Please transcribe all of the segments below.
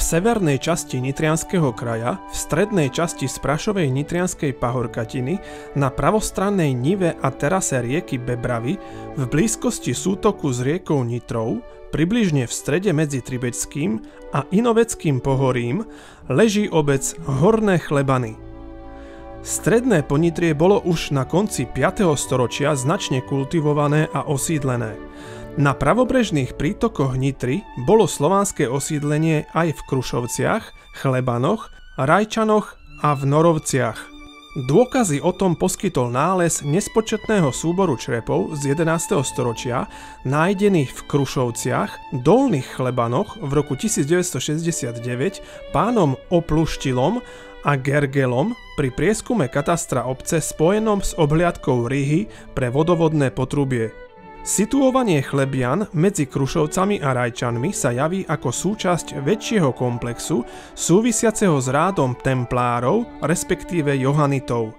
severnej časti Nitrianskeho kraja, v strednej časti Sprašovej Nitrianskej pahorkatiny, na pravostrannej nive a terase rieky Bebravy, v blízkosti sútoku s riekou Nitrou, približne v strede medzi Tribeťským a Inoveckým pohorím, leží obec Horné Chlebany. Stredné Ponitrie bolo už na konci 5. storočia značne kultivované a osídlené. Na pravobrežných prítokoch Nitry bolo slovanské osídlenie aj v Krušovciach, Chlebanoch, Rajčanoch a v Norovciach. Dôkazy o tom poskytol nález nespočetného súboru črepov z 11. storočia, nájdených v Krušovciach, Dolných Chlebanoch v roku 1969 pánom Opluštilom a Gergelom pri prieskume katastra obce spojenom s obhliadkou Rihy pre vodovodné potrubie. Situovanie Chlebian medzi Krušovcami a Rajčanmi sa javí ako súčasť väčšieho komplexu súvisiaceho s rádom templárov, respektíve Johanitov.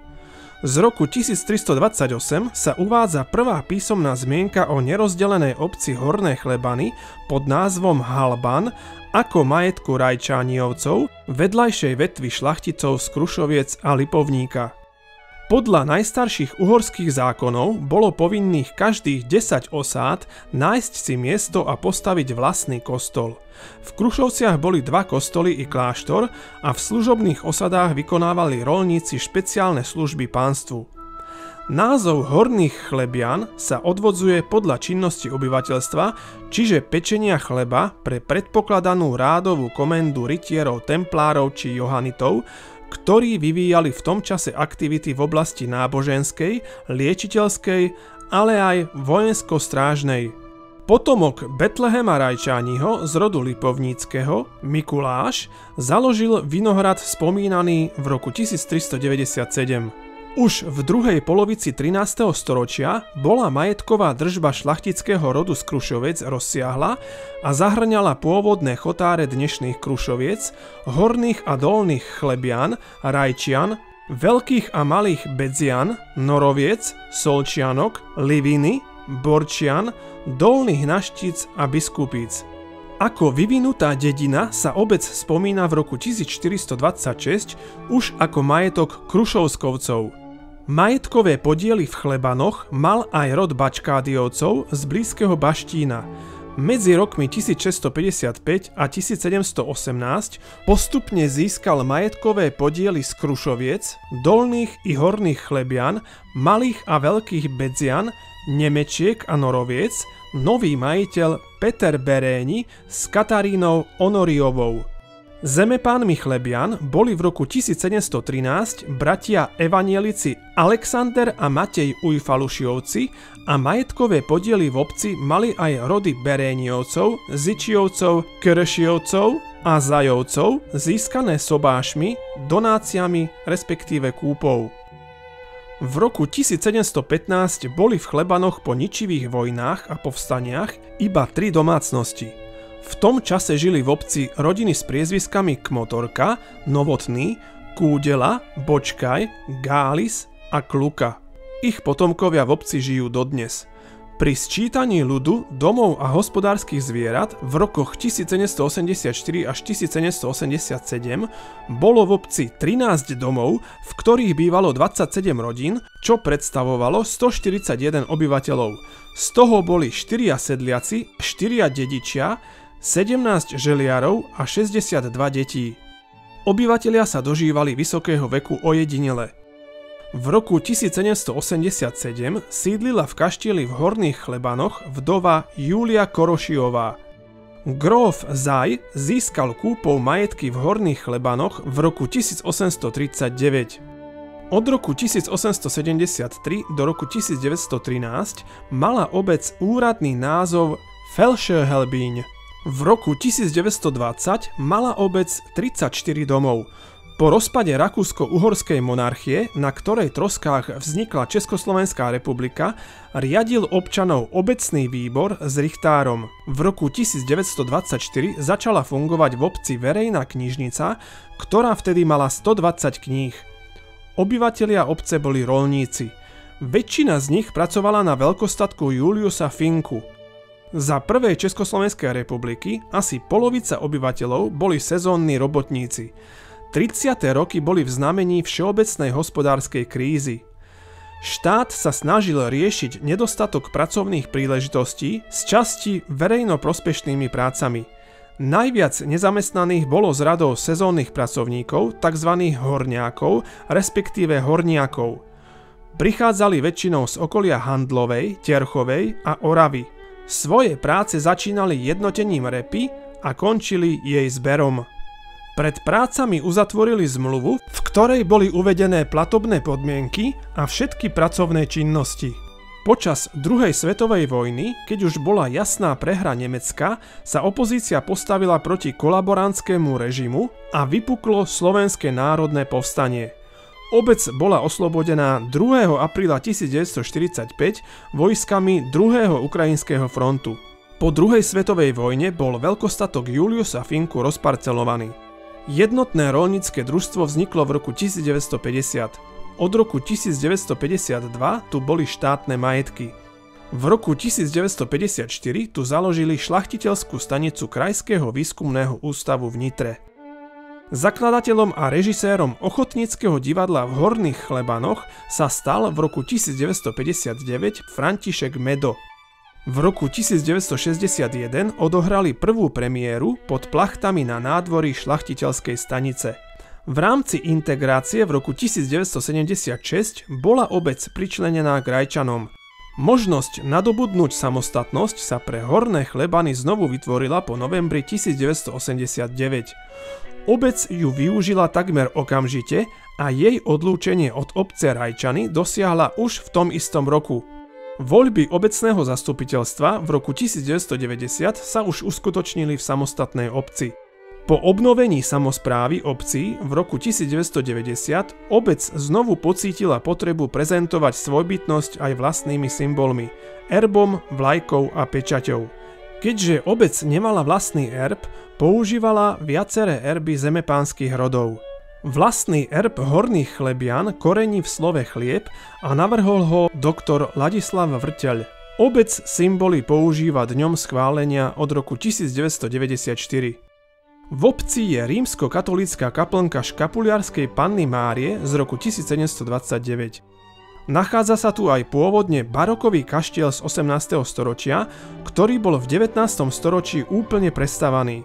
Z roku 1328 sa uvádza prvá písomná zmienka o nerozdelenej obci Horné Chlebany pod názvom Halban ako majetku Rajčániovcov, vedľajšej vetvy šlachticov z Krušoviec a Lipovníka. Podľa najstarších uhorských zákonov bolo povinných každých 10 osád nájsť si miesto a postaviť vlastný kostol. V Krušovciach boli 2 kostoly i kláštor a v služobných osadách vykonávali roľníci špeciálne služby pánstvu. Názov Horných Chlebian sa odvodzuje podľa činnosti obyvateľstva, čiže pečenia chleba pre predpokladanú rádovú komendu rytierov, templárov či Johanitov, ktorí vyvíjali v tom čase aktivity v oblasti náboženskej, liečiteľskej, ale aj vojensko-strážnej. Potomok Betlehema Rajčániho z rodu Lipovníckeho, Mikuláš, založil vinohrad spomínaný v roku 1397. Už v druhej polovici 13. storočia bola majetková držba šlachtického rodu z Krušoviec rozsiahla a zahrňala pôvodné chotáre dnešných Krušoviec, Horných a Dolných Chlebian, Rajčian, Veľkých a Malých Bedzian, Noroviec, Solčianok, Liviny, Borčian, Dolných Naštíc a Biskupíc. Ako vyvinutá dedina sa obec spomína v roku 1426 už ako majetok Krušovskovcov. Majetkové podiely v Chlebanoch mal aj rod Bačkádiovcov z blízkeho Baštína. Medzi rokmi 1655 a 1718 postupne získal majetkové podiely z Krušoviec, Dolných i Horných Chlebian, Malých a Veľkých Bedzian, Nemečiek a Noroviec, nový majiteľ Peter Beréni s Katarínou Onoriovou. Zemepánmi Chlebian boli v roku 1713 bratia evanielici Alexander a Matej Ujfalušiovci a majetkové podiely v obci mali aj rody Beréniovcov, Zičiovcov, Kerešiovcov a Zajovcov získané sobášmi, donáciami respektíve kúpou. V roku 1715 boli v Chlebanoch po ničivých vojnách a povstaniach iba 3 domácnosti. V tom čase žili v obci rodiny s priezviskami Kmotorka, Novotný, Kúdela, Bočkaj, Gális a Kluka. Ich potomkovia v obci žijú dodnes. Pri sčítaní ľudu, domov a hospodárskych zvierat v rokoch 1784 až 1787 bolo v obci 13 domov, v ktorých bývalo 27 rodín, čo predstavovalo 141 obyvateľov. Z toho boli 4 sedliaci, 4 dedičia, 17 želiarov a 62 detí. Obyvatelia sa dožívali vysokého veku ojedinele. V roku 1787 sídlila v kaštieli v Horných Chlebanoch vdova Júlia Korošiová. Gróf Zaj získal kúpou majetky v Horných Chlebanoch v roku 1839. Od roku 1873 do roku 1913 mala obec úradný názov Felšehelbíň. V roku 1920 mala obec 34 domov. Po rozpade Rakúsko-Uhorskej monarchie, na ktorej troskách vznikla Československá republika, riadil občanov obecný výbor s richtárom. V roku 1924 začala fungovať v obci verejná knižnica, ktorá vtedy mala 120 kníh. Obyvatelia obce boli roľníci. Väčšina z nich pracovala na veľkostatku Juliusa Finku. Za prvej Československej republiky asi polovica obyvateľov boli sezónni robotníci. 30. roky boli v znamení všeobecnej hospodárskej krízy. Štát sa snažil riešiť nedostatok pracovných príležitostí z časti verejnoprospešnými prácami. Najviac nezamestnaných bolo z radov sezónnych pracovníkov, tzv. Horňákov, respektíve horniakov. Prichádzali väčšinou z okolia Handlovej, Terchovej a Oravy. Svoje práce začínali jednotením repy a končili jej zberom. Pred prácami uzatvorili zmluvu, v ktorej boli uvedené platobné podmienky a všetky pracovné činnosti. Počas druhej svetovej vojny, keď už bola jasná prehra Nemecka, sa opozícia postavila proti kolaborantskému režimu a vypuklo Slovenské národné povstanie. Obec bola oslobodená 2. apríla 1945 vojskami 2. Ukrajinského frontu. Po druhej svetovej vojne bol veľkostatok Juliusa Finku rozparcelovaný. Jednotné roľnícke družstvo vzniklo v roku 1950. Od roku 1952 tu boli štátne majetky. V roku 1954 tu založili šlachtiteľskú stanicu Krajského výskumného ústavu v Nitre. Zakladateľom a režisérom Ochotníckeho divadla v Horných Chlebanoch sa stal v roku 1959 František Medo. V roku 1961 odohrali prvú premiéru pod plachtami na nádvorí šlachtiteľskej stanice. V rámci integrácie v roku 1976 bola obec pričlenená k Rajčanom. Možnosť nadobudnúť samostatnosť sa pre Horné Chlebany znovu vytvorila po novembri 1989. Obec ju využila takmer okamžite a jej odlúčenie od obce Rajčany dosiahla už v tom istom roku. Voľby obecného zastupiteľstva v roku 1990 sa už uskutočnili v samostatnej obci. Po obnovení samosprávy obcí v roku 1990 obec znovu pocítila potrebu prezentovať svojbytnosť aj vlastnými symbolmi, erbom, vlajkou a pečaťou. Keďže obec nemala vlastný erb, používala viaceré erby zemepánskych rodov. Vlastný erb Horných Chlebian korení v slove chlieb a navrhol ho doktor Ladislav Vrteľ. Obec symboly používa dňom schválenia od roku 1994. V obci je rímskokatolícka kaplnka Škapuliarskej Panny Márie z roku 1729. Nachádza sa tu aj pôvodne barokový kaštiel z 18. storočia, ktorý bol v 19. storočí úplne prestavaný.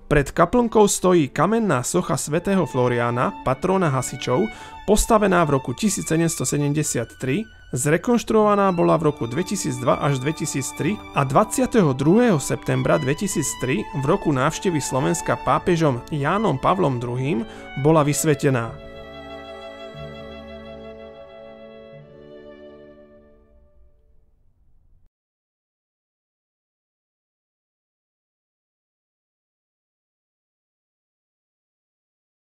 Pred kaplnkou stojí kamenná socha svätého Floriána, patróna hasičov, postavená v roku 1773, zrekonštruovaná bola v roku 2002 až 2003 a 22. septembra 2003 v roku návštevy Slovenska pápežom Jánom Pavlom II bola vysvetená.